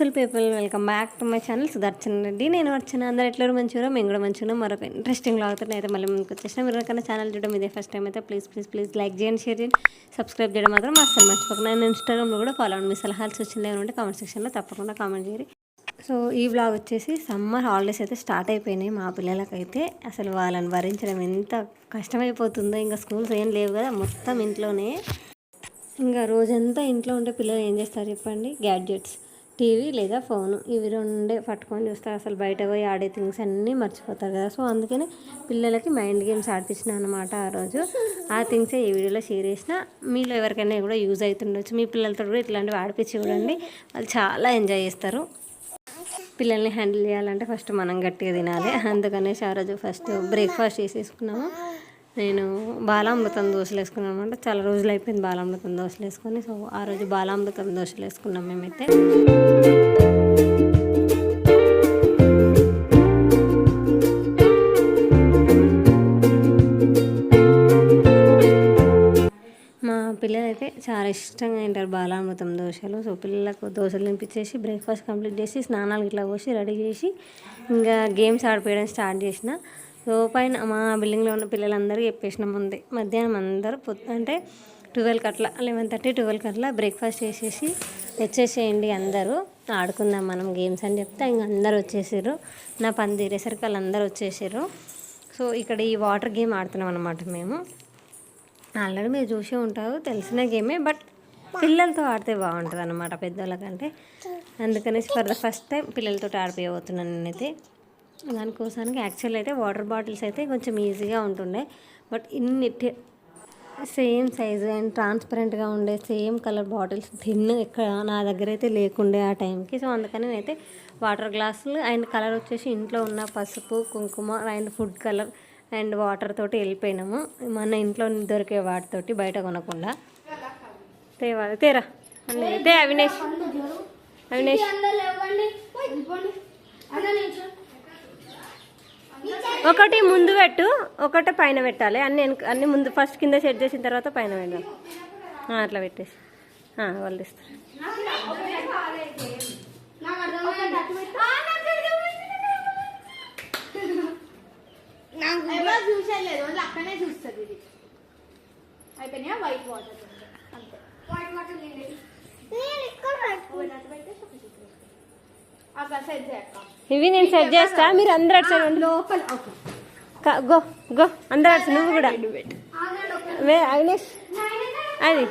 Beautiful people, welcome back to my channel Sudarshan Reddy. నేను వచ్చిన అందరూ ఎట్లా మంచిగా మేము కూడా మంచిగా మరొక ఇంట్రెస్టింగ్ లాగుతున్నాయి అయితే మళ్ళీ ముందుకు వచ్చేసిన. మీరు కన్నా ఛానల్ చూడడం ఇదే ఫస్ట్ టైం అయితే ప్లీజ్ లైక్ చేయండి, షేర్ చేయండి, సబ్స్క్రైబ్ చేయడం మాత్రం అసలు మర్చిపోకుండా. నేను ఇన్స్టాగ్రామ్లో కూడా ఫాలో అవ్వండి. మీ సలహాలు వచ్చింది ఏమంటే కామెంట్ సెక్షన్లో తప్పకుండా కామెంట్ చేయండి. సో ఈ వ్లాగ్ వచ్చేసి సమ్మర్ హాలిడేస్ అయితే స్టార్ట్ అయిపోయినాయి మా పిల్లలకైతే. అసలు వాళ్ళని భరించడం ఎంత కష్టమైపోతుందో. ఇంకా స్కూల్స్ ఏం లేవు కదా, మొత్తం ఇంట్లోనే. ఇంకా రోజంతా ఇంట్లో ఉంటే పిల్లలు ఏం చేస్తారు చెప్పండి? గ్యాడ్జెట్స్, టీవీ లేదా ఫోను, ఇవి రెండే పట్టుకొని చూస్తారు. అసలు బయట పోయి ఆడే థింగ్స్ అన్నీ మర్చిపోతారు కదా. సో అందుకని పిల్లలకి మైండ్ గేమ్స్ ఆడిపించిన అనమాట ఆ రోజు. ఆ థింగ్సే ఈ వీడియోలో షేర్ చేసిన. మీలో ఎవరికైనా కూడా యూజ్ అవుతుండొచ్చు. మీ పిల్లలతో కూడా ఇట్లాంటివి ఆడిపించి చూడండి, వాళ్ళు చాలా ఎంజాయ్ చేస్తారు. పిల్లల్ని హ్యాండిల్ చేయాలంటే ఫస్ట్ మనం గట్టిగా తినాలి. అందుకనేసి ఆ రోజు ఫస్ట్ బ్రేక్ఫాస్ట్ చేసేసుకున్నాము. నేను బాలామృతం దోశలు వేసుకున్నాను అనమాట. చాలా రోజులు అయిపోయింది బాలామృతం దోశలు వేసుకొని. సో ఆ రోజు బాలామృతం దోశలు వేసుకున్నాం మేమైతే. మా పిల్లలైతే చాలా ఇష్టంగా తింటారు బాలామృతం దోశలు. సో పిల్లలకు దోశలు తినిపించేసి బ్రేక్ఫాస్ట్ కంప్లీట్ చేసి స్నానాలు ఇట్లా పోసి రెడీ చేసి ఇంకా గేమ్స్ ఆడిపోయడం స్టార్ట్ చేసిన. సో పైన మా బిల్డింగ్లో ఉన్న పిల్లలందరూ చెప్పేసిన ముందే మధ్యాహ్నం అందరూ అంటే 12 అట్లా 11:30 12 అట్లా బ్రేక్ఫాస్ట్ చేసేసి వచ్చేసేయండి, అందరూ ఆడుకుందాం మనం గేమ్స్ అని చెప్తే ఇంక అందరూ వచ్చేసారు. నా పని తీరేసరికి వాళ్ళందరూ వచ్చేసారు. సో ఇక్కడ ఈ వాటర్ గేమ్ ఆడుతున్నాం అనమాట మేము. ఆల్రెడీ మీరు చూసే ఉంటారు, తెలిసిన గేమే, బట్ పిల్లలతో ఆడితే బాగుంటుంది అనమాట పెద్దవాళ్ళకంటే. అందుకనేసి ఫర్ ద ఫస్ట్ టైం పిల్లలతో ఆడిపోయబోతున్నాను నేనైతే. దానికోసానికి యాక్చువల్ అయితే వాటర్ బాటిల్స్ అయితే కొంచెం ఈజీగా ఉంటుండే, బట్ ఇన్ని సేమ్ సైజు అండ్ ట్రాన్స్పరెంట్గా ఉండే సేమ్ కలర్ బాటిల్స్ ఎక్కడ నా దగ్గర అయితే లేకుండే ఆ టైంకి. సో అందుకని నేనైతే వాటర్ గ్లాసులు అండ్ కలర్ వచ్చేసి ఇంట్లో ఉన్న పసుపు, కుంకుమ and food colour and water తోటి వెళ్ళిపోయినాము. మన ఇంట్లో దొరికే వాటితోటి బయట కొనకుండా. తేరా తే అవినేష్ ఒకటి ముందు పెట్టు, ఒకటి పైన పెట్టాలి. అన్ని ముందు ఫస్ట్ కింద సెట్ చేసిన తర్వాత పైన పెట్టాలి. అట్లా పెట్టేసి వాళ్ళు ఇస్తారు. ఇవి నేను సెట్ చేస్తా, మీరు అందరు అటు లోపల గో గో అందరు అటు. నువ్వు కూడా అవినేష్ అది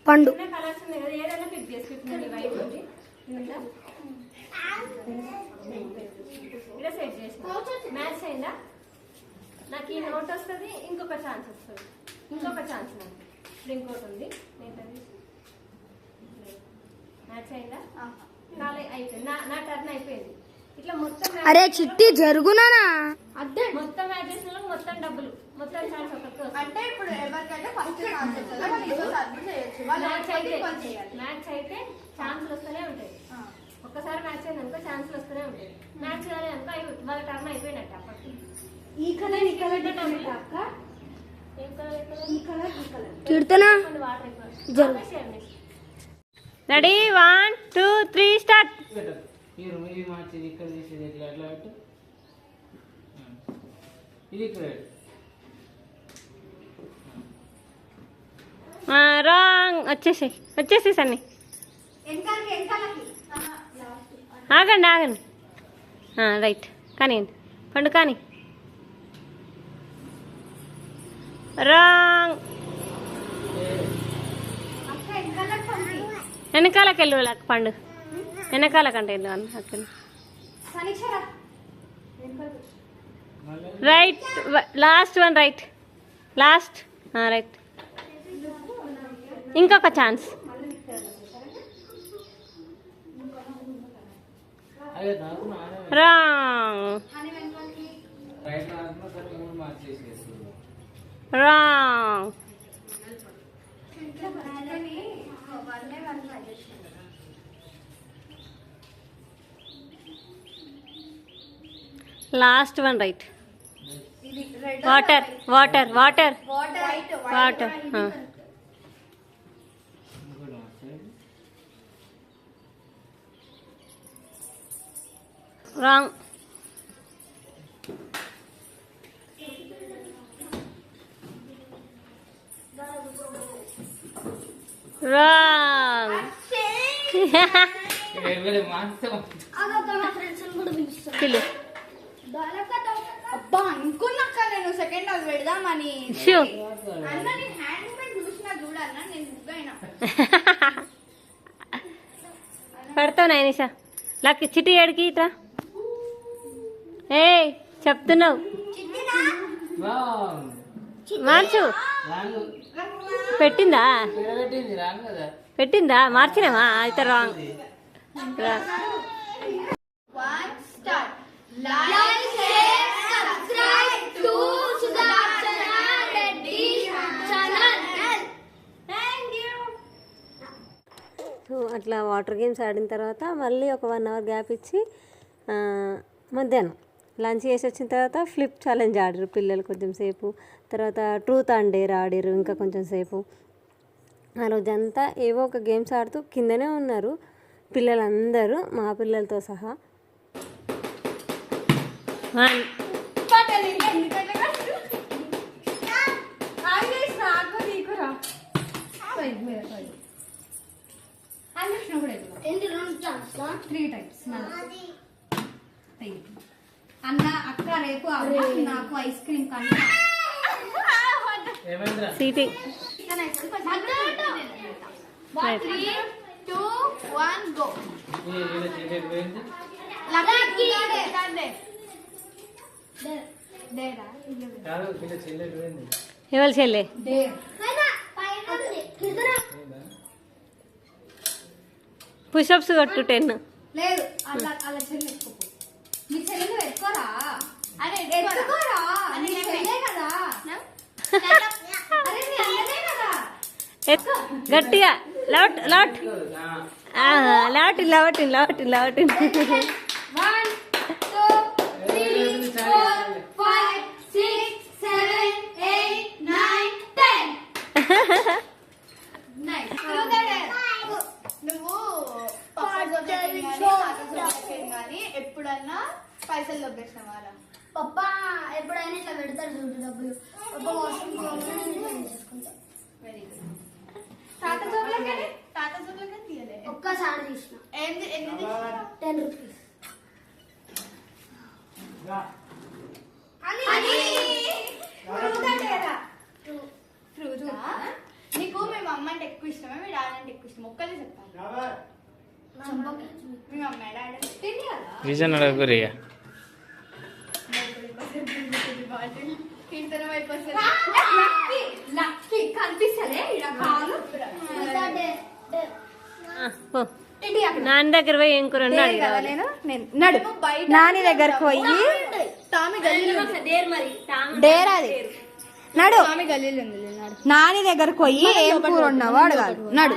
పండు మ్యాచ్ అయిందా? నాకు ఈ నోట్ వస్తుంది, ఇంకొక ఛాన్స్ వస్తుంది, ఇంకొక ఛాన్స్ నాకు ఇప్పుడు ఇంకోటి ఉంది. మ్యాచ్ అయిందా? అయిపోయింది, నా టర్న్ అయిపోయింది. ఇట్లా మొత్తం అరే చిట్టి జరుగునా మొత్తం మ్యాచ్ చేసిన మొత్తం డబ్బులు మొత్తం ఛాన్స్ ఒకటి అంటే ఇప్పుడు ఎవరికైనా ఫస్ట్ మ్యాచ్ అయితే ఛాన్సులు వస్తూనే ఉంటాయి. ఒక్కసారి మ్యాచ్ అయింది అనుకో ఛాన్సులు వస్తూనే ఉంటాయి. మ్యాచ్ కాలే అనుకో వాళ్ళ టర్న్ అయిపోయినట్టు. అప్పటికి ఈ కలర్ ఈ కలర్ అక్క ఏం కలర్ ఈ కలర్ ఈ కలర్ తిడుతున్నా. Ready 1 2 3 start. రాంగ్ వచ్చేసి సన్ని ఆగండి రైట్ కానీ పండు కానీ రాంగ్. వెనకాలకి వెళ్ళు పండు, వెనకాలకంటే వెళ్ళు అక్కడ. Right last one right last right. ఇంకొక chance. Wrong wrong. Last one right. Water water water water. Wrong. Wrong. పిలు. అబ్బా అనుకున్నాక నేను సెకండ్ హాఫ్ పెడదామని. అన్న నేను హ్యాండ్ మూమెంట్ చూసినా చూడన్నా నేను ముగ్గైనా. పడతావు నైనిషా. లక్కి చిటి ఏడికి ఇట్రా. ఏ చెప్తున్నావు మార్చు. పెట్టిందా పెట్టిందా మార్చినావా అయితే రాంగ్. సో అట్లా వాటర్ గేమ్స్ ఆడిన తర్వాత మళ్ళీ ఒక 1 అవర్ గ్యాప్ ఇచ్చి మధ్యాహ్నం లంచ్ చేసి వచ్చిన తర్వాత ఫ్లిప్ ఛాలెంజ్ ఆడారు పిల్లలు కొంచెం సేపు. తర్వాత ట్రూత్ అండ్ డేర్ ఆడారు ఇంకా కొంచెం సేపు. ఆ రోజంతా ఏవో ఒక గేమ్స్ ఆడుతూ కిందనే ఉన్నారు పిల్లలందరూ, మా పిల్లలతో సహా. అన్న అక్క రేపు నాకు ఐస్ క్రీమ్ సీటింగ్. 3, 2, 1 go. ఎవరు చెల్లె? పుషప్స్ కొట్టు 10. లేదు అలా అలా చెల్లి ఎత్తుకో. మీ చెల్లెలు ఎత్తుకోరా. అరే ఎత్తుకోరా. నీ చెల్లె కదా. అరే నీ అన్ననే కదా. గట్టిగా lot lot lot lot lot lot. 1, 2, 3, 4, 5, 6, 7, 8, 9, 10. Nice. నువ్వు కానీ ఎప్పుడన్నా పైసలు దొబ్బేసినవారా? పప్పా ఎప్పుడైనా ఇట్లా పెడతారు చూడు డబ్బులు. పప్పా వాష్రూమ్ వెరీ గుడ్. తాత జోబులకి తీయలే. ఒక్కసారి తీసిన. ఎన్ని 10 రూపీస్. నీకు మీ మమ్మ అంటే ఎక్కువ ఇష్టమా మీ డాడీ అంటే ఎక్కువ ఇష్టం? ఒక్కలే చెప్పాలి. మీ మమ్మ డాడీ తిండి కదా విజన్ అడగరియా కనిపిస్తలే నాన్న దగ్గర పోయి ఏం కూర నడు. నాని దగ్గరకు పోయి డేర్ అది నడు. నాని దగ్గరకు పోయి ఏం కూర ఉన్నావో అడగాలి. నడు.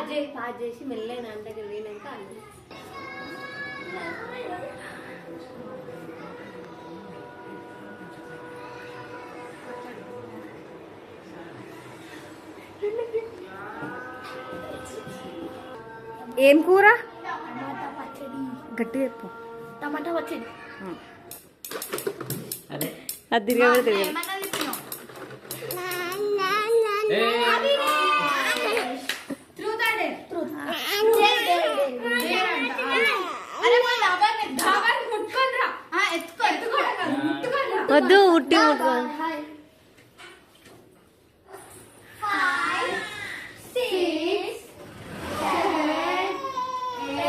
ఏం కూర? గట్టి చెప్పు. టమాటా పచ్చడి. అది తిరిగి తిరిగి వద్దు ఉట్టి ముట్టుకో. 5, 6, 7,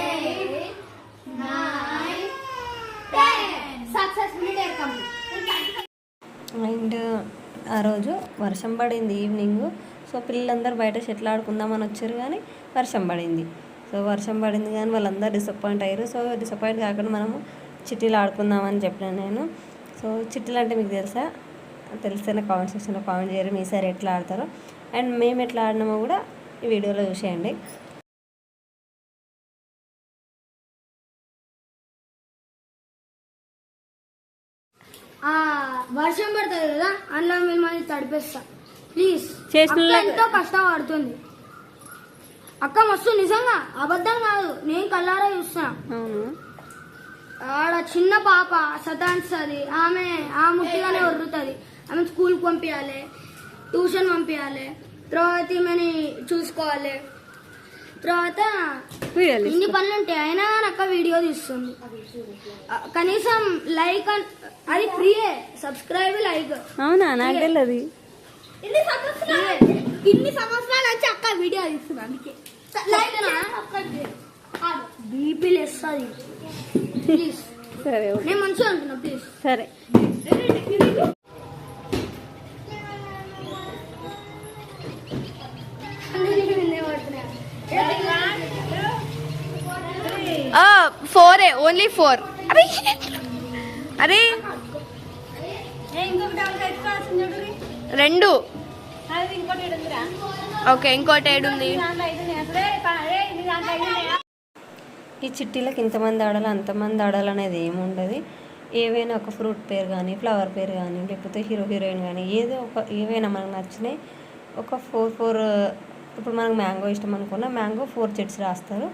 8, 9, 10. Successfully day complete. అండ్ ఆ రోజు వర్షం పడింది ఈవినింగ్. సో పిల్లలందరూ బయట షటిల్ ఆడుకుందామని వచ్చారు కానీ వర్షం పడింది. సో వర్షం పడింది కానీ వాళ్ళందరూ డిసప్పాయింట్ అయ్యారు. సో డిసప్పాయింట్ కాకుండా మనము చిట్టీలు ఆడుకుందామని చెప్పినాను నేను. సో చిట్టీలు అంటే మీకు తెలుసా? తెలిస్తేనే కామెంట్ సెక్షన్లో కామెంట్ చేయరు మీ సార్ ఎట్లా ఆడతారో. అండ్ మేము ఎట్లా ఆడినామో కూడా ఈ వీడియోలో చూసేయండి. ఆ వర్షం పడుతుంది కదా అందులో మిమ్మల్ని తడిపేస్తా ప్లీజ్. చేసిన ఎంతో కష్టపడుతుంది అక్క, మస్తు నిజంగా అబద్ధం కాదు, నేను కళ్ళారా చూస్తున్నా. అవును. ఆడ చిన్న పాప సతాన్స్తుంది, ఆమె ఆ ముట్టిగానే వరుతుంది. ఆమె స్కూల్కి పంపించాలి, ట్యూషన్ పంపించాలి, తర్వాత ఈమెని చూసుకోవాలి, తర్వాత ఇన్ని పనులు ఉంటాయి. అయినా కానీ అక్క వీడియో తీస్తుంది. కనీసం లైక్ అది ఫ్రీయే, సబ్స్క్రైబ్ లైక్. అవునా, నాకు తెలియదు. ఇన్ని సంవత్సరాలు వచ్చి అక్క వీడియో తీస్తుంది, అందుకే బీపీ లేస్తుంది. ప్లీజ్ సరే, నేను మంచిగా అంటున్నా, ప్లీజ్. సరే. ఓన్లీ 4. అరే 2. ఓకే, ఇంకోటి 7 ఉంది. ఈ చిట్టీలకు ఇంతమంది ఆడాలి అంతమంది ఆడాలి అనేది ఏముండదు. ఏవైనా ఒక ఫ్రూట్ పేరు కానీ, ఫ్లవర్ పేరు కానీ, లేకపోతే హీరో హీరోయిన్ కానీ ఏవైనా మనకు నచ్చినాయి ఒక 4 ఇప్పుడు మనకు మ్యాంగో ఇష్టం అనుకున్నా మ్యాంగో 4 చిట్స్ రాస్తారు.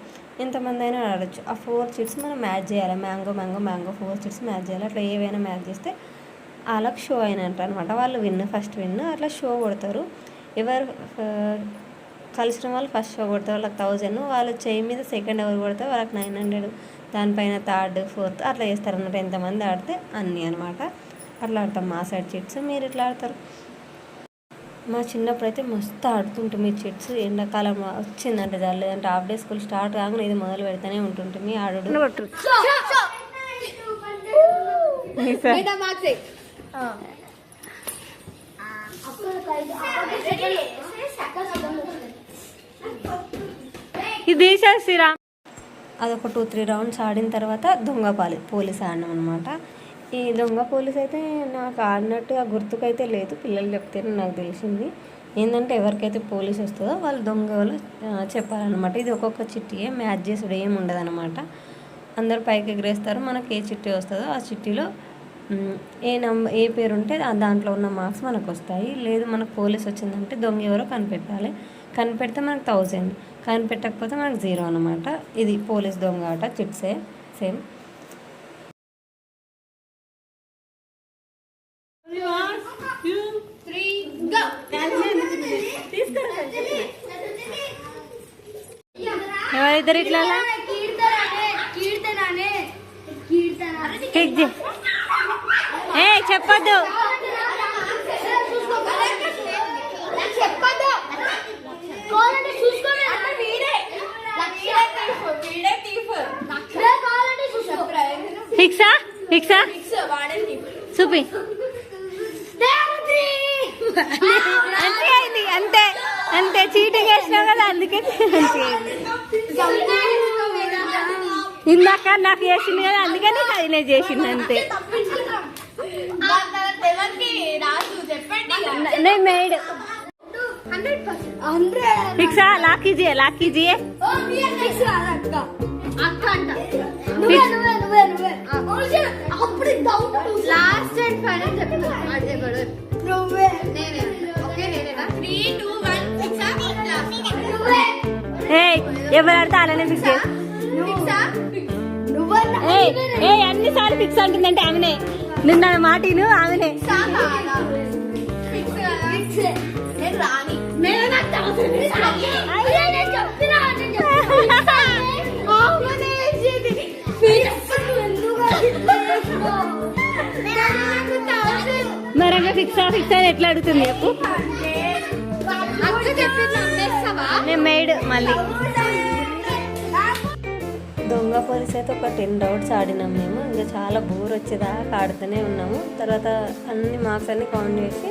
ఎంతమంది అయినా ఆడచ్చు. ఆ 4 చిట్స్ మనం మ్యాచ్ చేయాలి. మ్యాంగో 4 చిట్స్ మ్యాచ్ చేయాలి. అట్లా ఏవైనా మ్యాచ్ చేస్తే వాళ్ళకి షో అయినట్టు అనమాట. వాళ్ళు ఫస్ట్ విన్ అట్లా షో కొడతారు. ఎవరు కలిసిన వాళ్ళు ఫస్ట్ షో కొడతారు, వాళ్ళకి 1000. వాళ్ళ చేయి మీద సెకండ్ ఎవరు కొడతారు వాళ్ళకి 900, దానిపైన థర్డ్, ఫోర్త్ అట్లా చేస్తారు అన్నమాట. ఎంతమంది ఆడితే అన్నీ అనమాట. అట్లా ఆడతాం మా సైడ్ చిట్స్. మీరు ఇట్లా ఆడతారు. మా చిన్నప్పుడు అయితే మస్తు ఆడుతుంటుంది చిట్స్. ఎండాకాలం వచ్చిందంటే చాలు, లేదంటే హాఫ్ డే స్కూల్ స్టార్ట్ కాగానే ఇది మొదలు పెడితేనే ఉంటుంటుంది ఆడు. ఇది శ్రీరామ్. అదొక 2-3 రౌండ్స్ ఆడిన తర్వాత దొంగ పోలీస్ ఆడినాం అనమాట. ఈ దొంగ పోలీస్ అయితే నాకు ఆడినట్టు ఆ గుర్తుకైతే లేదు, పిల్లలు చెప్తేనే నాకు తెలిసింది. ఏంటంటే ఎవరికైతే పోలీస్ వస్తుందో వాళ్ళు దొంగ వాళ్ళు చెప్పాలన్నమాట. ఇది ఒక్కొక్క చిట్టీయే, మ్యాచ్ చేసుడు ఏమి ఉండదు అనమాట. అందరు పైకి ఎగరేస్తారు. మనకి ఏ చిట్టీ వస్తుందో ఆ చిట్టీలో ఏ పేరు ఉంటే దాంట్లో ఉన్న మార్క్స్ మనకు వస్తాయి. లేదు మనకు పోలీస్ వచ్చిందంటే దొంగ ఎవరో కనిపెట్టాలి. కనిపెడితే మనకు 1000, కనిపెట్టకపోతే మనకు 0 అనమాట. ఇది పోలీస్ దొంగ ఆట చిట్సే సేమ్. ఎవరిద్దరు ఇట్లా చెప్పద్దు. ఫిక్సా చూపి. అంతే అయింది, అంతే చీటింగ్ వేసినావు కదా, అందుకే ఇందాక నాకు చేసింది కదా, అందుకని అది నేను చేసింది అంతే. నేను మేడ్ ఫిక్సా. లాక్ कीजिए లాస్ట్ అండ్ ఫైనల్ చెప్తా. ఎవరు ఆడితే అలానే ఫిక్స్. అన్నిసార్లు ఫిక్స్ అంటుందంటే ఆమెనే. నిన్న మాటిను ఆమెనే. మరంగా ఫిక్స్ అని ఎట్లా అడుగుతుంది చెప్పు. నేను మేడ్ మళ్ళీ. దొంగ పోలీస్ అయితే ఒక 10 రౌండ్స్ ఆడినాం మేము. ఇంకా చాలా బోర్ వచ్చేదాకా ఆడుతూనే ఉన్నాము. తర్వాత అన్ని మార్క్స్ అన్ని కౌంట్ చేసి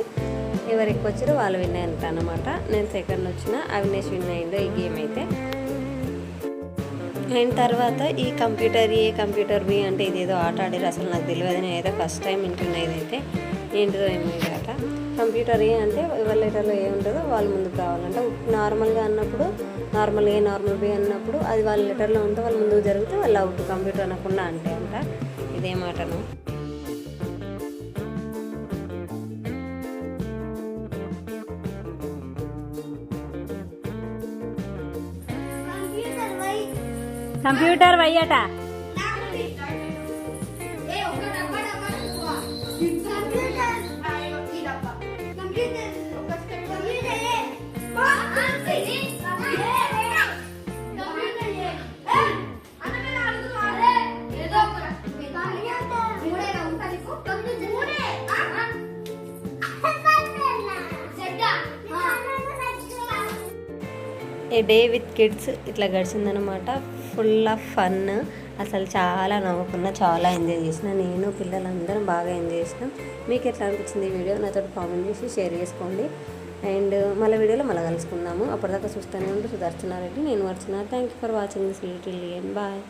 ఎవరు ఎక్కువ వచ్చారో వాళ్ళు విన్ అయ్యారు అనమాట. నేను సెకండ్ వచ్చిన, అవినేష్ విన్ అయిందో ఈ గేమ్ అయితే. అయిన తర్వాత ఈ కంప్యూటర్ బి అంటే ఇదేదో ఆట ఆడారు, అసలు నాకు తెలియదు. నేను అయితే ఫస్ట్ టైం వింటున్నా. ఇదైతే ఏంటిదో ఏమో ఆట. కంప్యూటర్ ఏ అంటే ఎవరి లెటర్లో ఏ ఉంటుందో వాళ్ళు ముందుకు రావాలంట. నార్మల్గా అన్నప్పుడు నార్మల్ బి అన్నప్పుడు అది వాళ్ళ లెటర్లో ఉంటే వాళ్ళు ముందుకు జరిగితే వాళ్ళు అవుట్. కంప్యూటర్ అనకుండా అంటే అంట. ఇదేమాటను కంప్యూటర్ వయ్యట. ఏ డే విత్ కిడ్స్ ఇట్లా గడిచిందనమాట. Full of fun. అసలు చాలా నవ్వుకున్నా, చాలా ఎంజాయ్ చేసిన. నేను పిల్లలందరం బాగా ఎంజాయ్ చేసినాం. మీకు ఎట్లా అనిపించింది ఈ వీడియో నాతో కామెంట్ చేసి షేర్ చేసుకోండి. అండ్ మళ్ళీ వీడియోలో మళ్ళీ కలుసుకుందాము. అప్పటిదాకా చూస్తూనే ఉంటూ సుదర్శనారెడ్డి. నేను Archana. Thank you for watching this little bye.